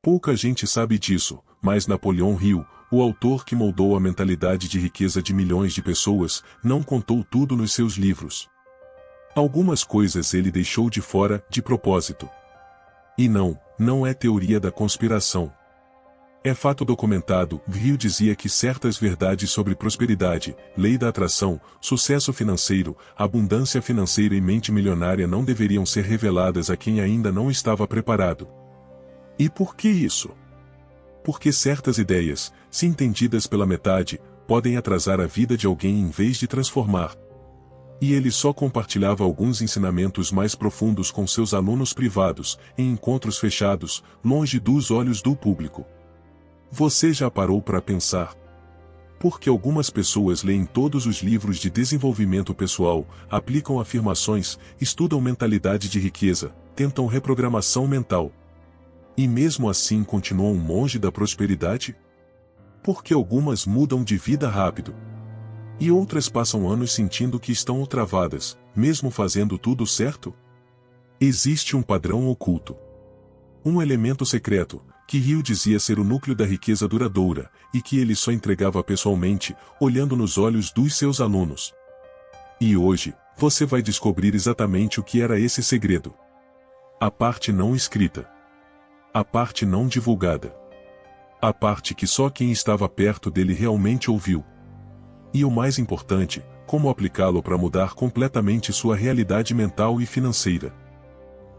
Pouca gente sabe disso, mas Napoleão Hill, o autor que moldou a mentalidade de riqueza de milhões de pessoas, não contou tudo nos seus livros. Algumas coisas ele deixou de fora, de propósito. E não é teoria da conspiração. É fato documentado. Hill dizia que certas verdades sobre prosperidade, lei da atração, sucesso financeiro, abundância financeira e mente milionária não deveriam ser reveladas a quem ainda não estava preparado. E por que isso? Porque certas ideias, se entendidas pela metade, podem atrasar a vida de alguém em vez de transformar. E ele só compartilhava alguns ensinamentos mais profundos com seus alunos privados, em encontros fechados, longe dos olhos do público. Você já parou para pensar? Por que algumas pessoas leem todos os livros de desenvolvimento pessoal, aplicam afirmações, estudam mentalidade de riqueza, tentam reprogramação mental? E mesmo assim continuam longe da prosperidade? Porque algumas mudam de vida rápido. E outras passam anos sentindo que estão travadas, mesmo fazendo tudo certo? Existe um padrão oculto. Um elemento secreto, que Hill dizia ser o núcleo da riqueza duradoura, e que ele só entregava pessoalmente, olhando nos olhos dos seus alunos. E hoje, você vai descobrir exatamente o que era esse segredo. A parte não escrita. A parte não divulgada. A parte que só quem estava perto dele realmente ouviu. E o mais importante, como aplicá-lo para mudar completamente sua realidade mental e financeira.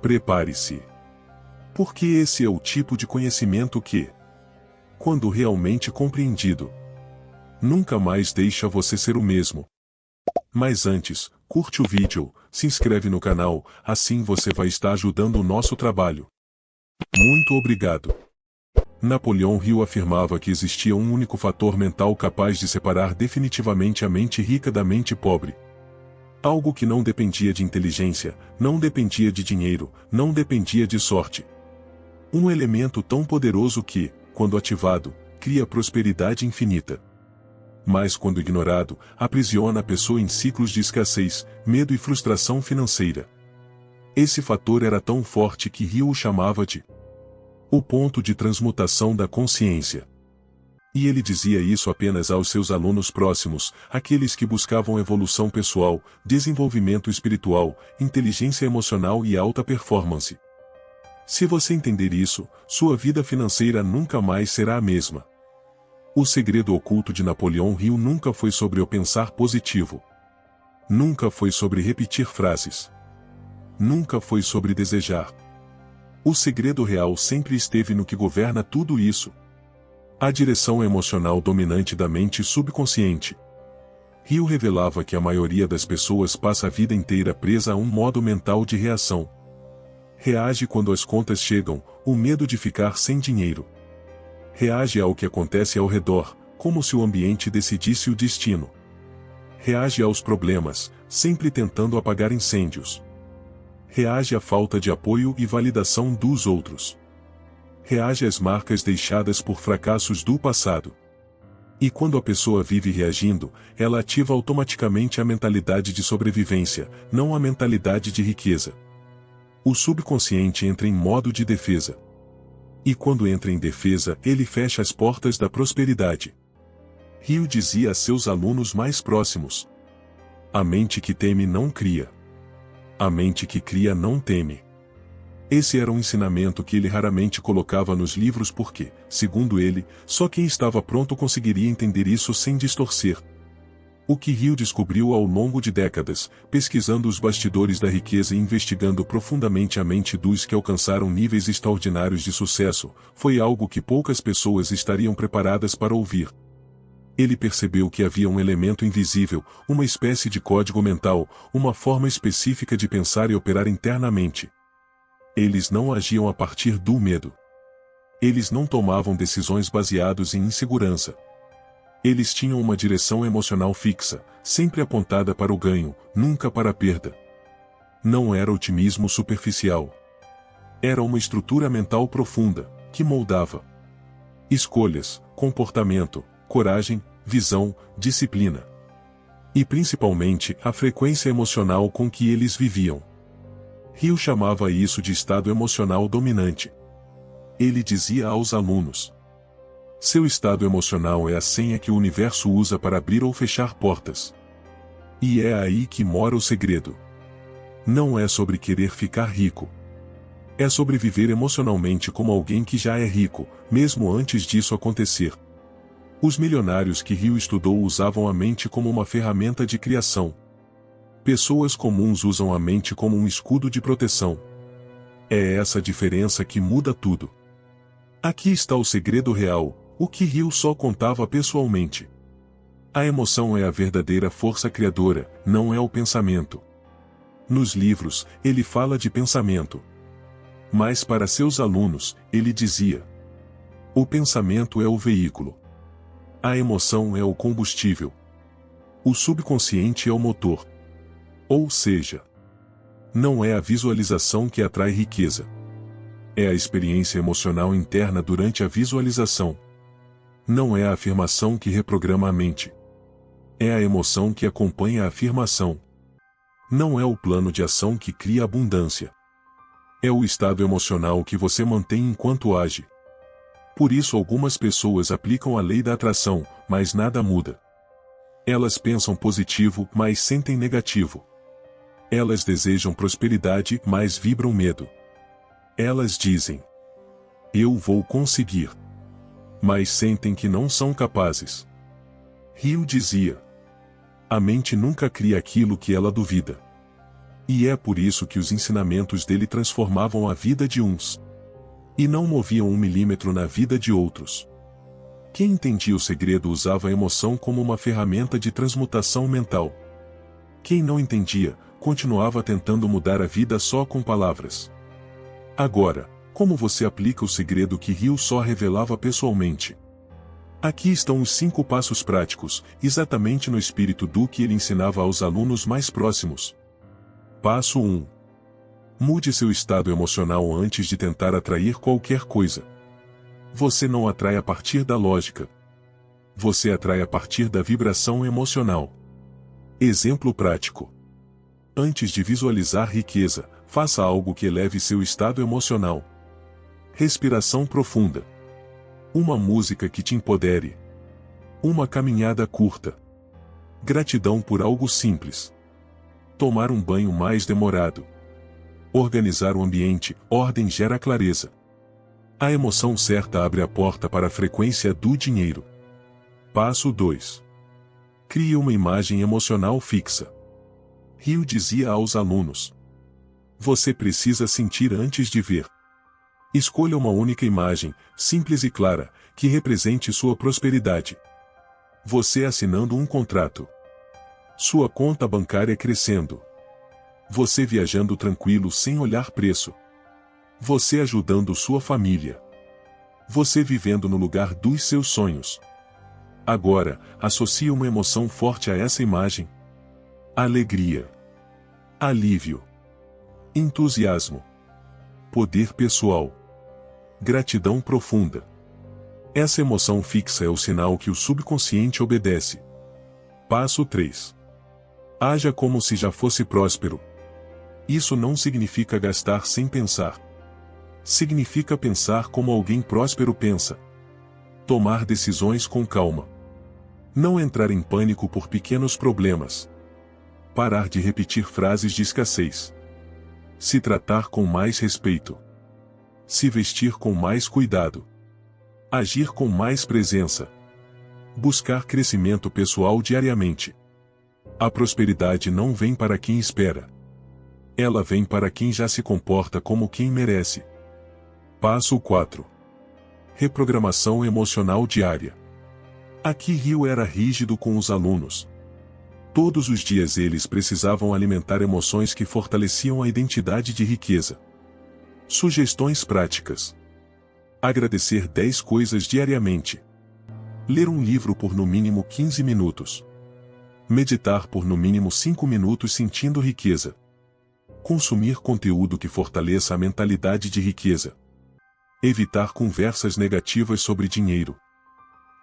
Prepare-se. Porque esse é o tipo de conhecimento que, quando realmente compreendido, nunca mais deixa você ser o mesmo. Mas antes, curte o vídeo, se inscreve no canal, assim você vai estar ajudando o nosso trabalho. Muito obrigado. Napoleão Hill afirmava que existia um único fator mental capaz de separar definitivamente a mente rica da mente pobre. Algo que não dependia de inteligência, não dependia de dinheiro, não dependia de sorte. Um elemento tão poderoso que, quando ativado, cria prosperidade infinita. Mas quando ignorado, aprisiona a pessoa em ciclos de escassez, medo e frustração financeira. Esse fator era tão forte que Hill o chamava de o ponto de transmutação da consciência. E ele dizia isso apenas aos seus alunos próximos, aqueles que buscavam evolução pessoal, desenvolvimento espiritual, inteligência emocional e alta performance. Se você entender isso, sua vida financeira nunca mais será a mesma. O segredo oculto de Napoleão Hill nunca foi sobre o pensar positivo. Nunca foi sobre repetir frases. Nunca foi sobre desejar. O segredo real sempre esteve no que governa tudo isso. A direção emocional dominante da mente subconsciente. Hill revelava que a maioria das pessoas passa a vida inteira presa a um modo mental de reação. Reage quando as contas chegam, o medo de ficar sem dinheiro. Reage ao que acontece ao redor, como se o ambiente decidisse o destino. Reage aos problemas, sempre tentando apagar incêndios. Reage à falta de apoio e validação dos outros. Reage às marcas deixadas por fracassos do passado. E quando a pessoa vive reagindo, ela ativa automaticamente a mentalidade de sobrevivência, não a mentalidade de riqueza. O subconsciente entra em modo de defesa. E quando entra em defesa, ele fecha as portas da prosperidade. Hill dizia a seus alunos mais próximos: a mente que teme não cria. A mente que cria não teme. Esse era um ensinamento que ele raramente colocava nos livros porque, segundo ele, só quem estava pronto conseguiria entender isso sem distorcer. O que Hill descobriu ao longo de décadas, pesquisando os bastidores da riqueza e investigando profundamente a mente dos que alcançaram níveis extraordinários de sucesso, foi algo que poucas pessoas estariam preparadas para ouvir. Ele percebeu que havia um elemento invisível, uma espécie de código mental, uma forma específica de pensar e operar internamente. Eles não agiam a partir do medo. Eles não tomavam decisões baseadas em insegurança. Eles tinham uma direção emocional fixa, sempre apontada para o ganho, nunca para a perda. Não era otimismo superficial. Era uma estrutura mental profunda, que moldava escolhas, comportamento, coragem, visão, disciplina. E principalmente a frequência emocional com que eles viviam. Hill chamava isso de estado emocional dominante. Ele dizia aos alunos. Seu estado emocional é a senha que o universo usa para abrir ou fechar portas. E é aí que mora o segredo. Não é sobre querer ficar rico. É sobre viver emocionalmente como alguém que já é rico, mesmo antes disso acontecer. Os milionários que Hill estudou usavam a mente como uma ferramenta de criação. Pessoas comuns usam a mente como um escudo de proteção. É essa diferença que muda tudo. Aqui está o segredo real, o que Hill só contava pessoalmente. A emoção é a verdadeira força criadora, não é o pensamento. Nos livros, ele fala de pensamento. Mas para seus alunos, ele dizia: o pensamento é o veículo. A emoção é o combustível. O subconsciente é o motor. Ou seja, não é a visualização que atrai riqueza. É a experiência emocional interna durante a visualização. Não é a afirmação que reprograma a mente. É a emoção que acompanha a afirmação. Não é o plano de ação que cria abundância. É o estado emocional que você mantém enquanto age. Por isso algumas pessoas aplicam a lei da atração, mas nada muda. Elas pensam positivo, mas sentem negativo. Elas desejam prosperidade, mas vibram medo. Elas dizem: eu vou conseguir. Mas sentem que não são capazes. Hill dizia: a mente nunca cria aquilo que ela duvida. E é por isso que os ensinamentos dele transformavam a vida de uns. E não moviam 1 milímetro na vida de outros. Quem entendia o segredo usava a emoção como uma ferramenta de transmutação mental. Quem não entendia, continuava tentando mudar a vida só com palavras. Agora, como você aplica o segredo que Hill só revelava pessoalmente? Aqui estão os 5 passos práticos, exatamente no espírito do que ele ensinava aos alunos mais próximos. Passo 1. Mude seu estado emocional antes de tentar atrair qualquer coisa. Você não atrai a partir da lógica. Você atrai a partir da vibração emocional. Exemplo prático. Antes de visualizar riqueza, faça algo que eleve seu estado emocional. Respiração profunda. Uma música que te empodere. Uma caminhada curta. Gratidão por algo simples. Tomar um banho mais demorado. Organizar o ambiente, ordem gera clareza. A emoção certa abre a porta para a frequência do dinheiro. Passo 2. Crie uma imagem emocional fixa. Hill dizia aos alunos: você precisa sentir antes de ver. Escolha uma única imagem, simples e clara, que represente sua prosperidade. Você assinando um contrato. Sua conta bancária crescendo. Você viajando tranquilo sem olhar preço. Você ajudando sua família. Você vivendo no lugar dos seus sonhos. Agora, associe uma emoção forte a essa imagem. Alegria. Alívio. Entusiasmo. Poder pessoal. Gratidão profunda. Essa emoção fixa é o sinal que o subconsciente obedece. Passo 3. Haja como se já fosse próspero. Isso não significa gastar sem pensar. Significa pensar como alguém próspero pensa. Tomar decisões com calma. Não entrar em pânico por pequenos problemas. Parar de repetir frases de escassez. Se tratar com mais respeito. Se vestir com mais cuidado. Agir com mais presença. Buscar crescimento pessoal diariamente. A prosperidade não vem para quem espera. Ela vem para quem já se comporta como quem merece. Passo 4. Reprogramação emocional diária. Aqui Hill era rígido com os alunos. Todos os dias eles precisavam alimentar emoções que fortaleciam a identidade de riqueza. Sugestões práticas. Agradecer 10 coisas diariamente. Ler um livro por no mínimo 15 minutos. Meditar por no mínimo 5 minutos sentindo riqueza. Consumir conteúdo que fortaleça a mentalidade de riqueza. Evitar conversas negativas sobre dinheiro.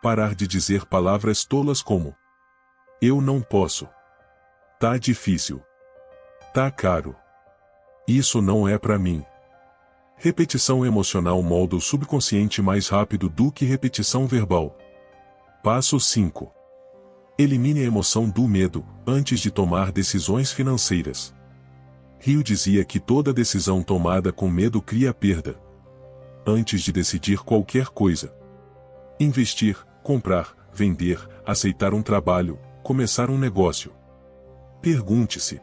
Parar de dizer palavras tolas como: eu não posso. Tá difícil. Tá caro. Isso não é pra mim. Repetição emocional molda o subconsciente mais rápido do que repetição verbal. Passo 5. Elimine a emoção do medo, antes de tomar decisões financeiras. Hill dizia que toda decisão tomada com medo cria perda. Antes de decidir qualquer coisa. Investir, comprar, vender, aceitar um trabalho, começar um negócio. Pergunte-se: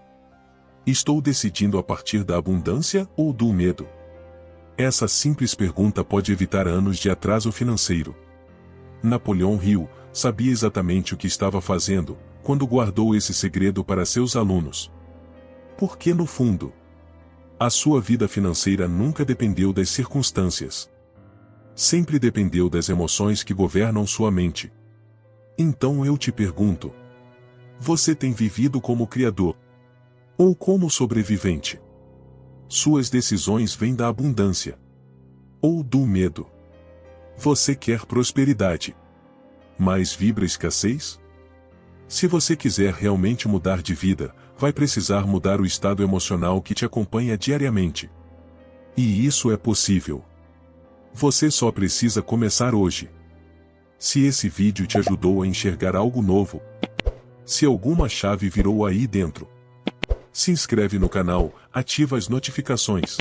estou decidindo a partir da abundância ou do medo? Essa simples pergunta pode evitar anos de atraso financeiro. Napoleão Hill sabia exatamente o que estava fazendo quando guardou esse segredo para seus alunos. Porque no fundo, a sua vida financeira nunca dependeu das circunstâncias. Sempre dependeu das emoções que governam sua mente. Então eu te pergunto: você tem vivido como criador? Ou como sobrevivente? Suas decisões vêm da abundância? Ou do medo? Você quer prosperidade, mas vibra escassez? Se você quiser realmente mudar de vida, vai precisar mudar o estado emocional que te acompanha diariamente. E isso é possível. Você só precisa começar hoje. Se esse vídeo te ajudou a enxergar algo novo, se alguma chave virou aí dentro, se inscreve no canal, ativa as notificações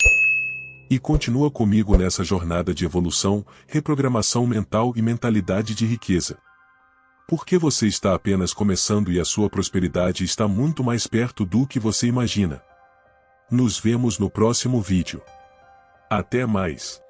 e continua comigo nessa jornada de evolução, reprogramação mental e mentalidade de riqueza. Porque você está apenas começando e a sua prosperidade está muito mais perto do que você imagina. Nos vemos no próximo vídeo. Até mais!